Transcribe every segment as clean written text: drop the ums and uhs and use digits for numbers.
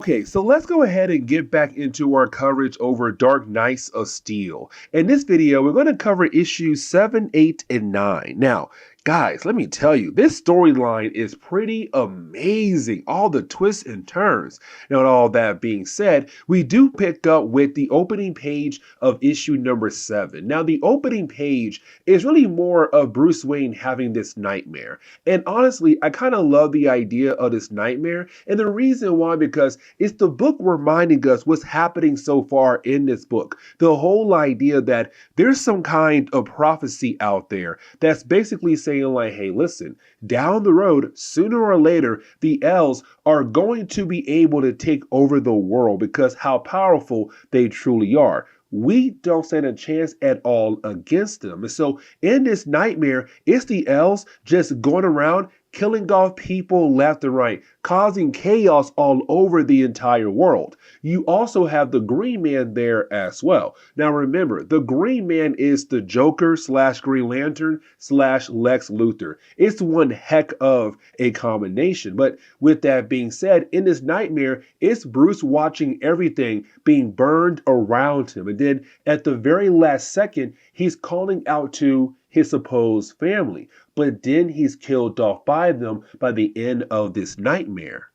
Okay, so let's go ahead and get back into our coverage over Dark Knights of Steel. In this video, we're going to cover issues 7, 8, and 9. Now, guys, let me tell you, this storyline is pretty amazing. All the twists and turns. Now, all that being said, we do pick up with the opening page of issue number 7. Now, the opening page is really more of Bruce Wayne having this nightmare. And honestly, I kind of love the idea of this nightmare. And the reason why, because it's the book reminding us what's happening so far in this book. The whole idea that there's some kind of prophecy out there that's basically saying like, hey, listen, down the road, sooner or later, the elves are going to be able to take over the world because how powerful they truly are. We don't stand a chance at all against them. And so in this nightmare, it's the elves just going around killing off people left and right, causing chaos all over the entire world. You also have the Green Man there as well. Now remember, the Green Man is the Joker / Green Lantern / Lex Luthor. It's one heck of a combination. But with that being said, in this nightmare, it's Bruce watching everything being burned around him. And then at the very last second, he's calling out to his supposed family, but then he's killed off by them by the end of this nightmare.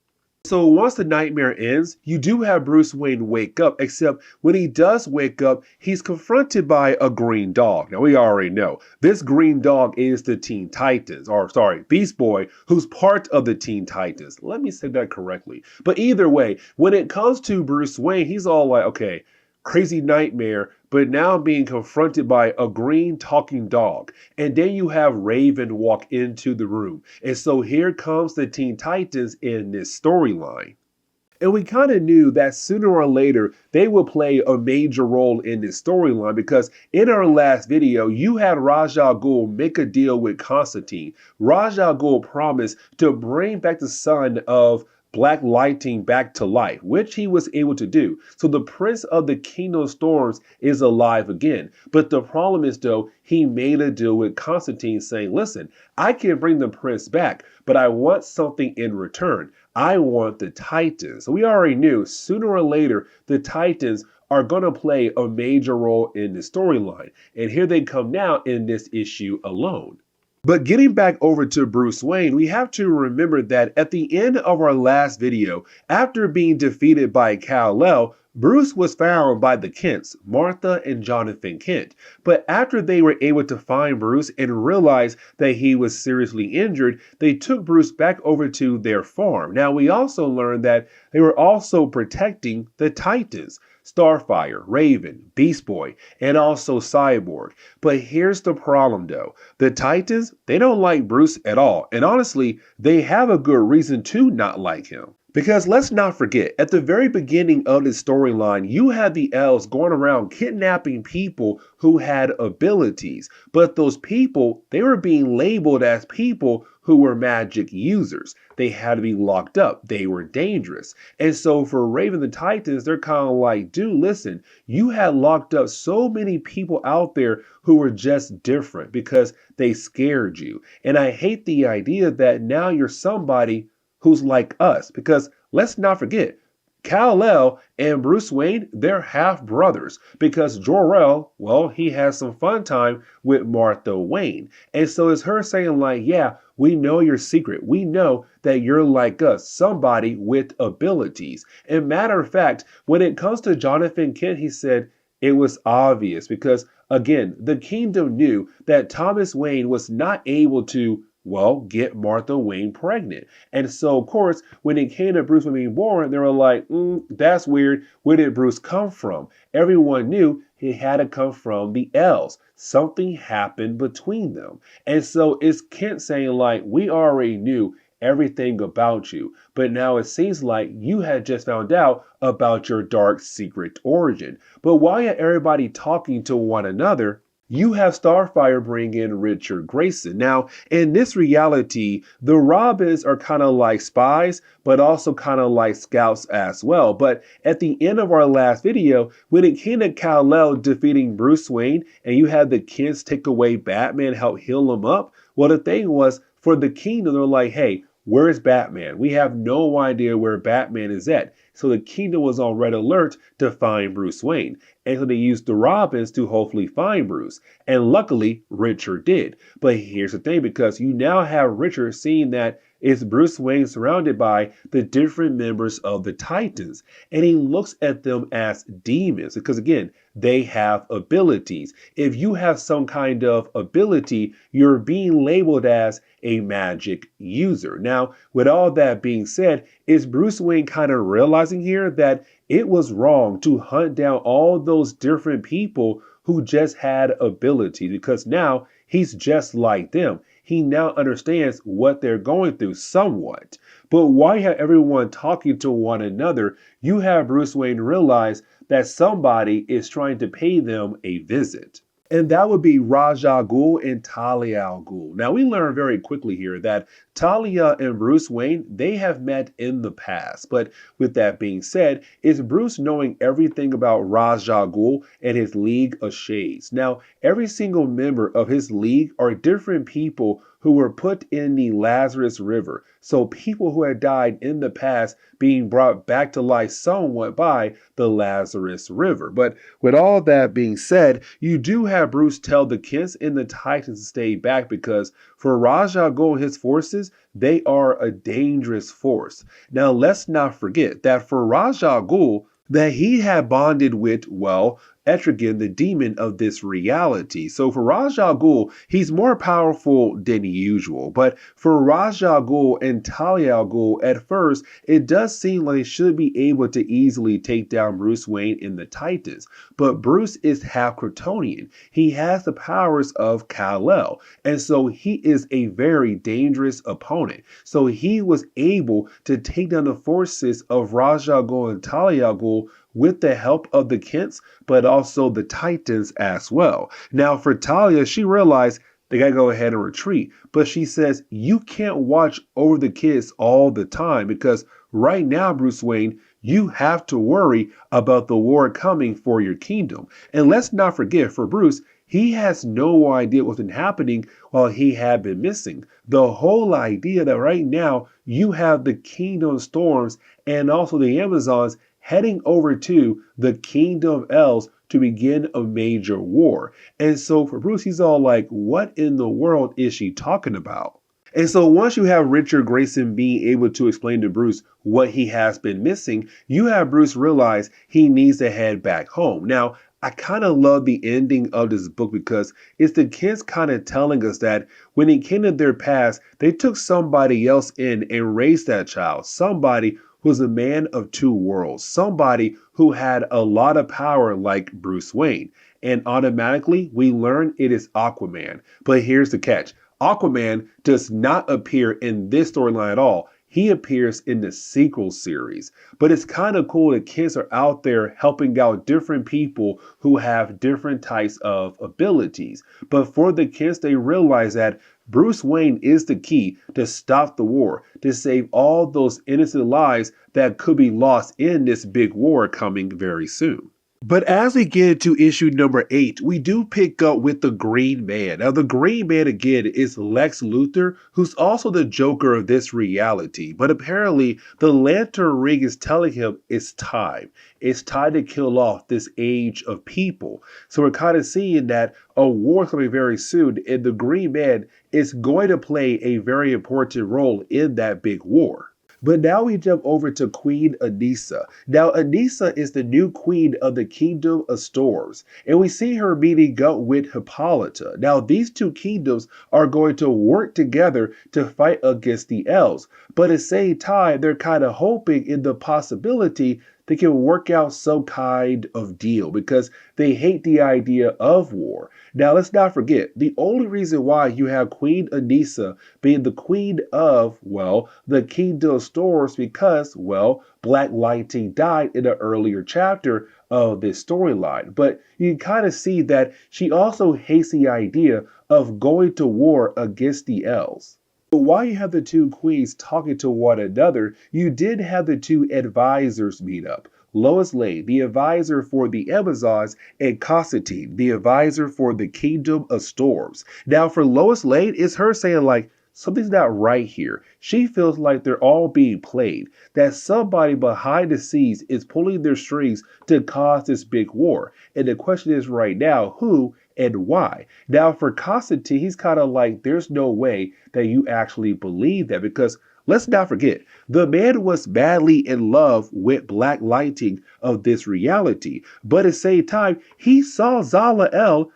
So once the nightmare ends, you do have Bruce Wayne wake up, except when he does wake up, he's confronted by a green dog. Now we already know this green dog is the Teen Titans, or sorry, Beast Boy, who's part of the Teen Titans. Let me say that correctly. But either way, when it comes to Bruce Wayne, he's all like, okay, crazy nightmare, but now being confronted by a green talking dog. And then you have Raven walk into the room. And so here comes the Teen Titans in this storyline. And we kind of knew that sooner or later they would play a major role in this storyline because in our last video, you had Ra's al Ghul make a deal with Constantine. Ra's al Ghul promised to bring back the son of Black Lightning back to life, which he was able to do. So the Prince of the Kingdom of Storms is alive again. But the problem is, though, he made a deal with Constantine saying, listen, I can bring the prince back, but I want something in return. I want the Titans. So we already knew sooner or later the Titans are going to play a major role in the storyline. And here they come now in this issue alone. But getting back over to Bruce Wayne, we have to remember that at the end of our last video, after being defeated by Kal-El, Bruce was found by the Kents, Martha and Jonathan Kent. But after they were able to find Bruce and realize that he was seriously injured, they took Bruce back over to their farm. Now, we also learned that they were also protecting the Titans. Starfire, Raven, Beast Boy, and also Cyborg. But here's the problem though. The Titans, they don't like Bruce at all. And honestly, they have a good reason to not like him. Because let's not forget, at the very beginning of this storyline, you had the elves going around kidnapping people who had abilities. But those people, they were being labeled as people who were magic users. They had to be locked up. They were dangerous. And so for Raven the Titans, they're kind of like, dude, listen, you had locked up so many people out there who were just different because they scared you. And I hate the idea that now you're somebody who's like us, because let's not forget, Kal-El and Bruce Wayne, they're half brothers because Jor-El, well, he has some fun time with Martha Wayne. And so it's her saying like, yeah, we know your secret. We know that you're like us, somebody with abilities. And matter of fact, when it comes to Jonathan Kent, he said it was obvious because, again, the kingdom knew that Thomas Wayne was not able to get Martha Wayne pregnant. And so, of course, when it came to Bruce being born, they were like, that's weird. Where did Bruce come from? Everyone knew he had to come from the elves. Something happened between them. And so it's Kent saying like, we already knew everything about you, but now it seems like you had just found out about your dark secret origin. But while you had everybody talking to one another, you have Starfire bring in Richard Grayson. Now, in this reality, the Robins are kind of like spies, but also kind of like scouts as well. But at the end of our last video, when it came to Kal-El defeating Bruce Wayne, and you had the kids take away Batman, help heal him up, well, the thing was, for the kingdom, they're like, hey, where's Batman? We have no idea where Batman is at. So the kingdom was on red alert to find Bruce Wayne. And so they used the Robins to hopefully find Bruce. And luckily, Richard did. But here's the thing, because you now have Richard seeing that it's Bruce Wayne surrounded by the different members of the Titans. And he looks at them as demons because, again, they have abilities. If you have some kind of ability, you're being labeled as a magic user. Now, with all that being said, is Bruce Wayne kind of realizing here that it was wrong to hunt down all those different people who just had ability, because now he's just like them. He now understands what they're going through somewhat. But while you have everyone talking to one another, you have Bruce Wayne realize that somebody is trying to pay them a visit. And that would be Ra's al Ghul and Talia al Ghul. Now, we learn very quickly here that Talia and Bruce Wayne, they have met in the past. But with that being said, is Bruce knowing everything about Ra's al Ghul and his League of Shades? Now, every single member of his league are different people who were put in the Lazarus River. So people who had died in the past being brought back to life somewhat by the Lazarus River. But with all that being said, you do have Bruce tell the Kents and the Titans to stay back because for Ra's al Ghul and his forces, they are a dangerous force. Now, let's not forget that for Ra's al Ghul, that he had bonded with, well, Etrigan, the demon of this reality. So for Ra's al Ghul, he's more powerful than usual. But for Ra's al Ghul and Talia al Ghul, at first, it does seem like they should be able to easily take down Bruce Wayne and the Titans. But Bruce is half Kryptonian. He has the powers of Kal-El. And so he is a very dangerous opponent. So he was able to take down the forces of Ra's al Ghul and Talia al Ghul with the help of the Kents, but also the Titans as well. Now, for Talia, she realized they gotta go ahead and retreat. But she says, you can't watch over the kids all the time because right now, Bruce Wayne, you have to worry about the war coming for your kingdom. And let's not forget, for Bruce, he has no idea what's been happening while he had been missing. The whole idea that right now you have the Kingdom of Storms and also the Amazons heading over to the Kingdom of Elves to begin a major war. And so for Bruce, he's all like, what in the world is she talking about? And so once you have Richard Grayson being able to explain to Bruce what he has been missing, you have Bruce realize he needs to head back home. Now, I kind of love the ending of this book because it's the kids kind of telling us that when it came to their past, they took somebody else in and raised that child, somebody who was a man of two worlds, somebody who had a lot of power like Bruce Wayne. And automatically, we learn it is Aquaman. But here's the catch. Aquaman does not appear in this storyline at all. He appears in the sequel series. But it's kind of cool that kids are out there helping out different people who have different types of abilities. But for the kids, they realize that Bruce Wayne is the key to stop the war, to save all those innocent lives that could be lost in this big war coming very soon. But as we get into issue number 8, we do pick up with the Green Man. Now, the Green Man, again, is Lex Luthor, who's also the Joker of this reality. But apparently, the Lantern Ring is telling him it's time. It's time to kill off this age of people. So we're kind of seeing that a war is coming very soon, and the Green Man is going to play a very important role in that big war. But now we jump over to Queen Anissa. Now, Anissa is the new queen of the Kingdom of Storms, and we see her meeting up with Hippolyta. Now, these two kingdoms are going to work together to fight against the elves, but at the same time, they're kind of hoping in the possibility they can work out some kind of deal because they hate the idea of war. Now, let's not forget, the only reason why you have Queen Anissa being the queen of, well, the Kingdom of Storms because, well, Black Lightning died in an earlier chapter of this storyline. But you can kind of see that she also hates the idea of going to war against the elves. But while you have the two queens talking to one another, you did have the two advisors meet up. Lois Lane, the advisor for the Amazons, and Constantine, the advisor for the Kingdom of Storms. Now, for Lois Lane, it's her saying like, something's not right here. She feels like they're all being played, that somebody behind the scenes is pulling their strings to cause this big war. And the question is right now, who and why? Now, for Constantine, he's kind of like, there's no way that you actually believe that because let's not forget, the man was madly in love with Black Lightning of this reality. But at the same time, he saw Zala,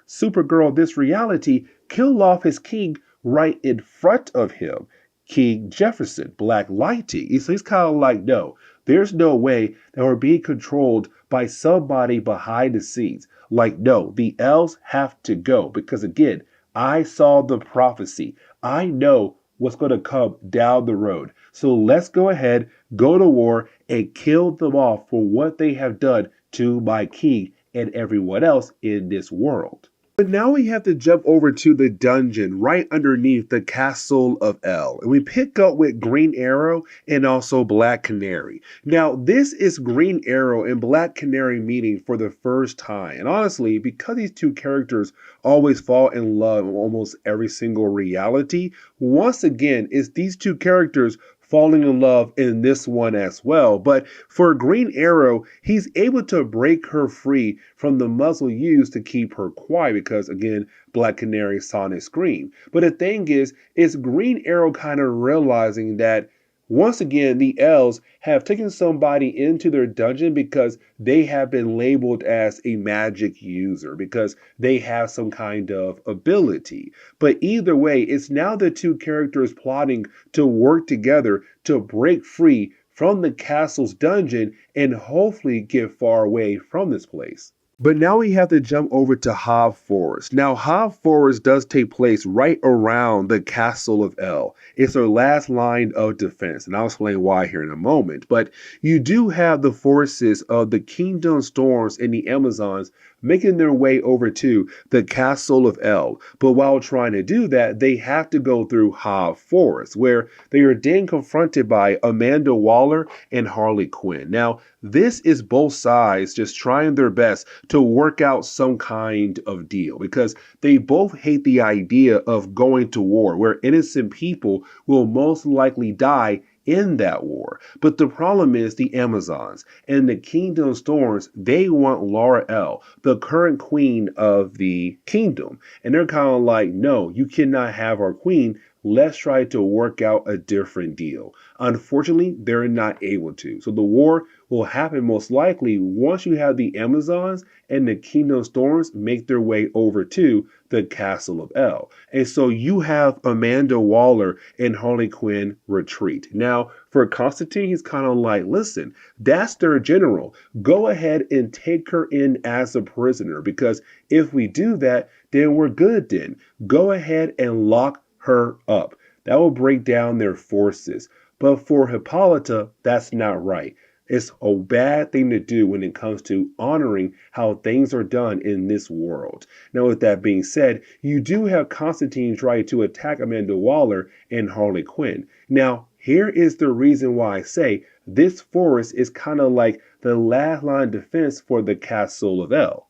Supergirl of this reality, kill off his king right in front of him. King Jefferson, Black Lightning. So he's kind of like, no, there's no way that we're being controlled by somebody behind the scenes. Like, no, the elves have to go because, again, I saw the prophecy. I know what's going to come down the road. So let's go ahead, go to war, and kill them off for what they have done to my king and everyone else in this world. But now we have to jump over to the dungeon right underneath the castle of El. And we pick up with Green Arrow and also Black Canary. Now, this is Green Arrow and Black Canary meeting for the first time. And honestly, because these two characters always fall in love in almost every single reality, once again, it's these two characters falling in love in this one as well. But for Green Arrow, he's able to break her free from the muzzle used to keep her quiet because, again, Black Canary saw it scream. But the thing is Green Arrow kind of realizing that once again, the elves have taken somebody into their dungeon because they have been labeled as a magic user, because they have some kind of ability. But either way, it's now the two characters plotting to work together to break free from the castle's dungeon and hopefully get far away from this place. But now we have to jump over to Hobb Forest. Now, Hobb Forest does take place right around the castle of El. It's our last line of defense, and I'll explain why here in a moment. But you do have the forces of the Kingdom Storms and the Amazons making their way over to the castle of El. But while trying to do that, they have to go through Hobb Forest, where they are then confronted by Amanda Waller and Harley Quinn. Now, this is both sides just trying their best to work out some kind of deal because they both hate the idea of going to war where innocent people will most likely die in that war. But the problem is the Amazons and the Kingdom Storms, they want Lara, the current queen of the kingdom. And they're kind of like, no, you cannot have our queen. Let's try to work out a different deal. Unfortunately, they're not able to. So the war will happen most likely once you have the Amazons and the Kingdom Storms make their way over to the Castle of El. And so you have Amanda Waller and Harley Quinn retreat. Now, for Constantine, he's kind of like, listen, that's their general. Go ahead and take her in as a prisoner because if we do that, then we're good then. Go ahead and lock her up. That will break down their forces. But for Hippolyta, that's not right. It's a bad thing to do when it comes to honoring how things are done in this world. Now, with that being said, you do have Constantine try to attack Amanda Waller and Harley Quinn. Now, here is the reason why I say this forest is kind of like the last line of defense for the Castle of El.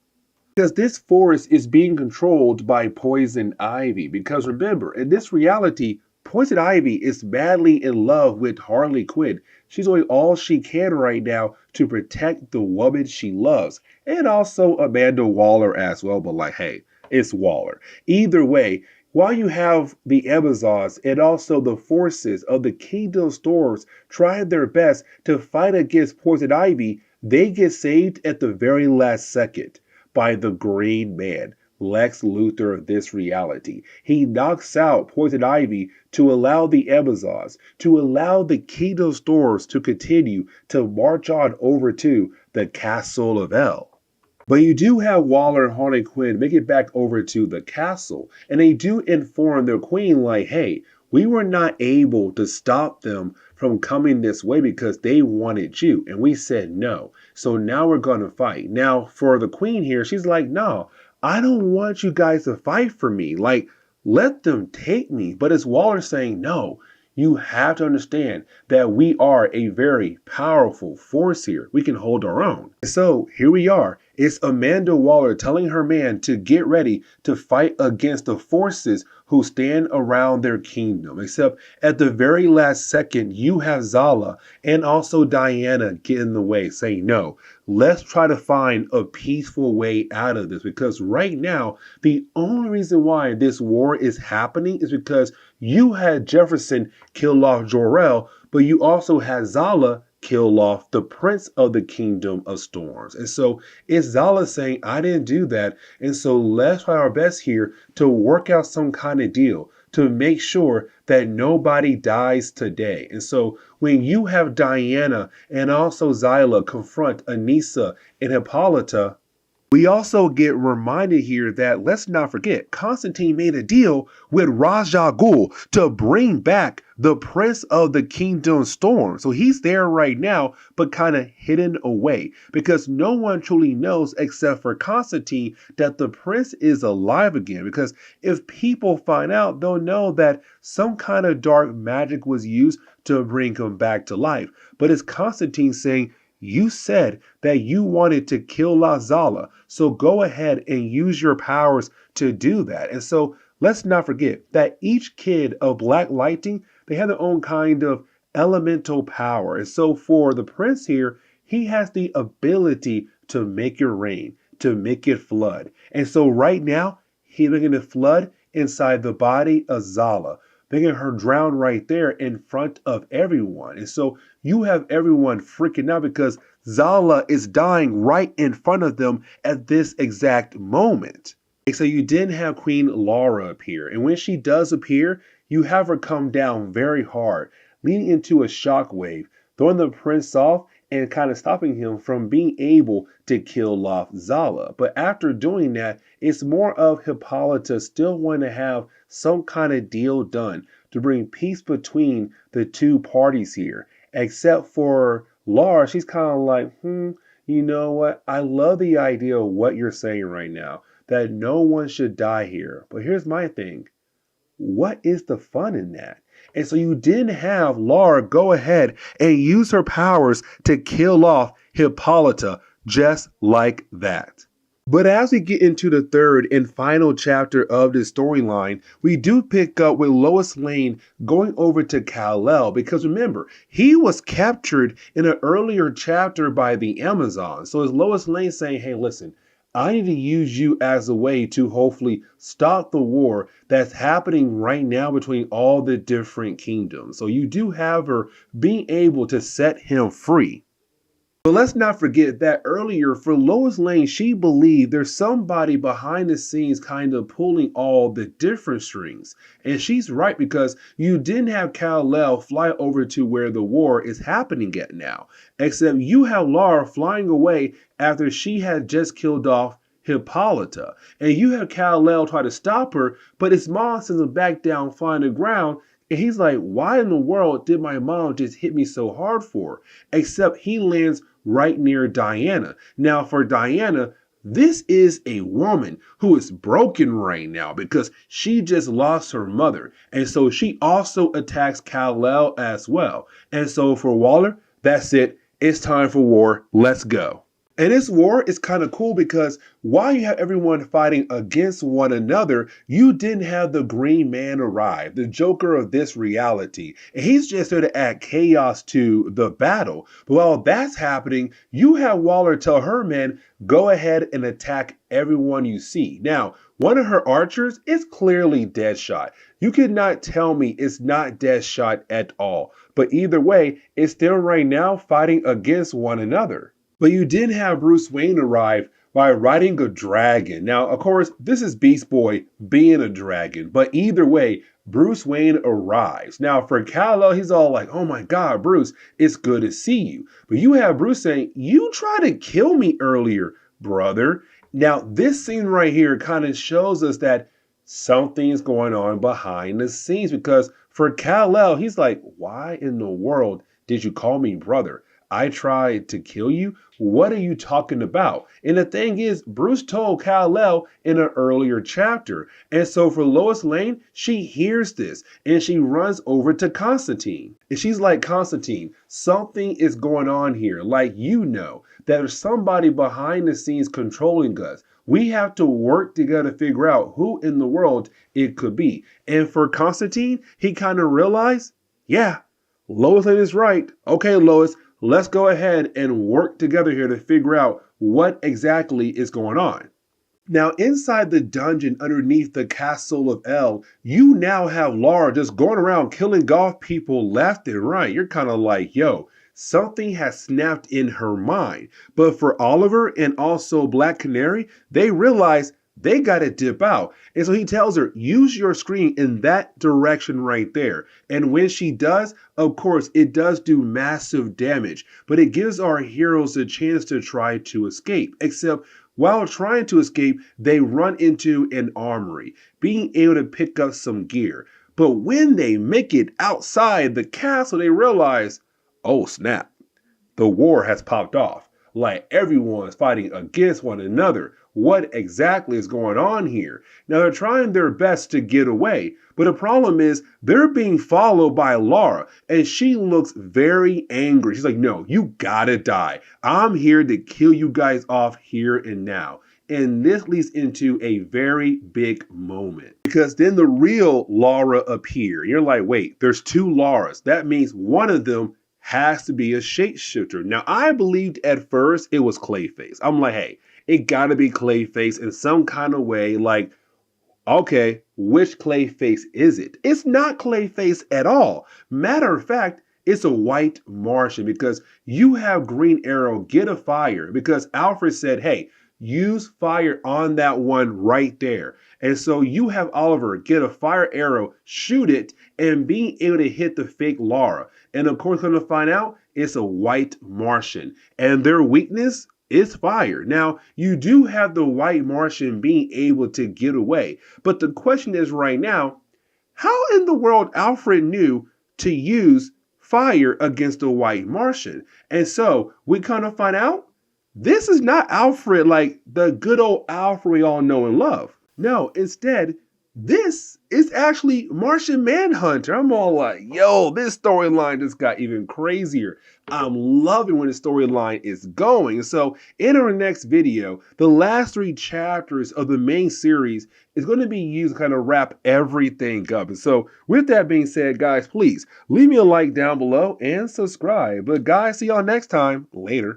Because this forest is being controlled by Poison Ivy. Because remember, in this reality, Poison Ivy is madly in love with Harley Quinn. She's doing all she can right now to protect the woman she loves. And also Amanda Waller as well. But like, hey, it's Waller. Either way, while you have the Amazons and also the forces of the Kingdom Storms trying their best to fight against Poison Ivy, they get saved at the very last second by the Green Man, Lex Luthor of this reality. He knocks out Poison Ivy to allow the Amazons, to allow the Kingdom Storms to continue to march on over to the Castle of El. But you do have Waller and Harley Quinn make it back over to the castle, and they do inform their queen like, hey, we were not able to stop them from coming this way because they wanted you. And we said no. So now we're going to fight. Now, for the queen here, she's like, no, I don't want you guys to fight for me. Like, let them take me. But it's Waller saying, no, you have to understand that we are a very powerful force here. We can hold our own. So here we are. It's Amanda Waller telling her man to get ready to fight against the forces who stand around their kingdom. Except at the very last second, you have Zala and also Diana get in the way, saying, no, let's try to find a peaceful way out of this. Because right now, the only reason why this war is happening is because you had Jefferson kill off Jor-El, but you also had Zala kill off the prince of the kingdom of storms. And so it's Zala saying, I didn't do that. And so let's try our best here to work out some kind of deal to make sure that nobody dies today. And so when you have Diana and also Zala confront Anissa and Hippolyta, we also get reminded here that let's not forget, Constantine made a deal with Raja Ghul to bring back the Prince of the Kingdom Storm. So he's there right now, but kind of hidden away because no one truly knows except for Constantine that the Prince is alive again. Because if people find out, they'll know that some kind of dark magic was used to bring him back to life. But it's Constantine saying, you said that you wanted to kill Zala, so go ahead and use your powers to do that. And so let's not forget that each kid of Black Lightning, they have their own kind of elemental power. And so for the prince here, he has the ability to make it rain, to make it flood. And so right now, he's making it flood inside the body of Zala, making her drown right there in front of everyone. And so you have everyone freaking out because Zala is dying right in front of them at this exact moment. And so you didn't have Queen Lara appear. And when she does appear, you have her come down very hard, leading into a shockwave, throwing the prince off and kind of stopping him from being able to kill off Zala. But after doing that, it's more of Hippolyta still wanting to have some kind of deal done to bring peace between the two parties here. Except for Lara, she's kind of like, you know what? I love the idea of what you're saying right now, that no one should die here. But here's my thing. What is the fun in that? And so you didn't have Lara go ahead and use her powers to kill off Hippolyta just like that. But as we get into the third and final chapter of this storyline, we do pick up with Lois Lane going over to Kal-El because remember, he was captured in an earlier chapter by the Amazon. So it's Lois Lane saying, hey, listen, I need to use you as a way to hopefully stop the war that's happening right now between all the different kingdoms. So you do have her being able to set him free. But let's not forget that earlier for Lois Lane, she believed there's somebody behind the scenes kind of pulling all the different strings. And she's right because you didn't have Kal-El fly over to where the war is happening at now. Except you have Lara flying away after she had just killed off Hippolyta. And you have Kal-El try to stop her, but his mom sends him back down flying to the ground. And he's like, why in the world did my mom just hit me so hard for? Except he lands right near Diana. Now for Diana, this is a woman who is broken right now because she just lost her mother. And so she also attacks Kal-El as well. And so for Waller, that's it. It's time for war. Let's go. And this war is kind of cool because while you have everyone fighting against one another, you didn't have the Green Man arrive, the Joker of this reality. And he's just there to add chaos to the battle. But while that's happening, you have Waller tell her men, go ahead and attack everyone you see. Now, one of her archers is clearly Deadshot. You could not tell me it's not Deadshot at all. But either way, it's still right now fighting against one another. But you did have Bruce Wayne arrive by riding a dragon. Now, of course, this is Beast Boy being a dragon, but either way, Bruce Wayne arrives. Now, for Kal-El, he's all like, oh my God, Bruce, it's good to see you. But you have Bruce saying, you tried to kill me earlier, brother. Now, this scene right here kind of shows us that something's going on behind the scenes because for Kal-El, he's like, why in the world did you call me brother? I tried to kill you? What are you talking about? And the thing is, Bruce told Kal-El in an earlier chapter. And so for Lois Lane, she hears this and she runs over to Constantine. And she's like, Constantine, something is going on here. Like, you know, that there's somebody behind the scenes controlling us. We have to work together to figure out who in the world it could be. And for Constantine, he kind of realized, yeah, Lois Lane is right. Okay, Lois, let's go ahead and work together here to figure out what exactly is going on. Now, inside the dungeon underneath the castle of El, you now have Lara just going around killing off people left and right. You're kind of like, yo, something has snapped in her mind. But for Oliver and also Black Canary, they realize they got to dip out. And so he tells her, use your screen in that direction right there. And when she does, of course, it does do massive damage, but it gives our heroes a chance to try to escape. Except while trying to escape, they run into an armory, being able to pick up some gear. But when they make it outside the castle, they realize, oh snap, the war has popped off. Like everyone's fighting against one another. What exactly is going on here? Now they're trying their best to get away, but the problem is they're being followed by Lara, and she looks very angry. She's like, no, you gotta die. I'm here to kill you guys off here and now. And this leads into a very big moment because then the real Lara appears. You're like, wait, there's two Laras. That means one of them has to be a shapeshifter. Now, I believed at first it was Clayface. I'm like, hey, it gotta be Clayface in some kind of way. Like, okay, which Clayface is it? It's not Clayface at all. Matter of fact, it's a white Martian because you have Green Arrow get a fire because Alfred said, hey, use fire on that one right there. And so you have Oliver get a fire arrow, shoot it, and being able to hit the fake Lara. And of course, going to find out it's a white Martian. And their weakness is fire. Now, you do have the white Martian being able to get away. But the question is right now, how in the world Alfred knew to use fire against the white Martian? And so we kind of find out this is not Alfred like the good old Alfred we all know and love. No, instead, this is actually Martian Manhunter. I'm all like, yo, this storyline just got even crazier. I'm loving where the storyline is going. So in our next video, the last 3 chapters of the main series is going to be used to kind of wrap everything up. And so with that being said, guys, please leave me a like down below and subscribe. But guys, see y'all next time. Later.